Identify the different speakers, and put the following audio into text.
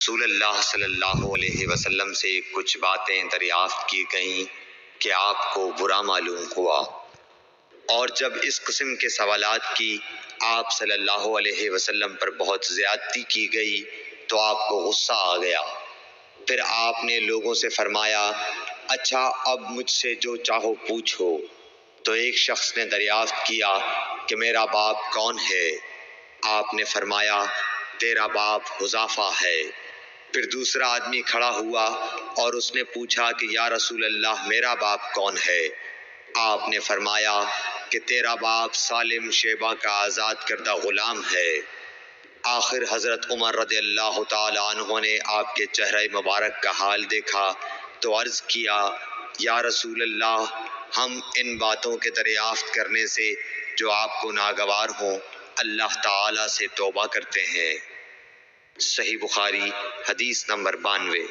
Speaker 1: رسول اللہ صلی اللہ علیہ وسلم سے کچھ باتیں دریافت کی گئیں کہ آپ کو برا معلوم ہوا، اور جب اس قسم کے سوالات کی آپ صلی اللہ علیہ وسلم پر بہت زیادتی کی گئی تو آپ کو غصہ آ گیا۔ پھر آپ نے لوگوں سے فرمایا، اچھا اب مجھ سے جو چاہو پوچھو۔ تو ایک شخص نے دریافت کیا کہ میرا باپ کون ہے؟ آپ نے فرمایا، تیرا باپ حذیفہ ہے۔ پھر دوسرا آدمی کھڑا ہوا اور اس نے پوچھا کہ یا رسول اللہ میرا باپ کون ہے؟ آپ نے فرمایا کہ تیرا باپ سالم شیبہ کا آزاد کردہ غلام ہے۔ آخر حضرت عمر رضی اللہ تعالیٰ عنہ نے آپ کے چہرہ مبارک کا حال دیکھا تو عرض کیا، یا رسول اللہ، ہم ان باتوں کے دریافت کرنے سے جو آپ کو ناگوار ہوں اللہ تعالیٰ سے توبہ کرتے ہیں۔ صحیح بخاری حدیث نمبر 92۔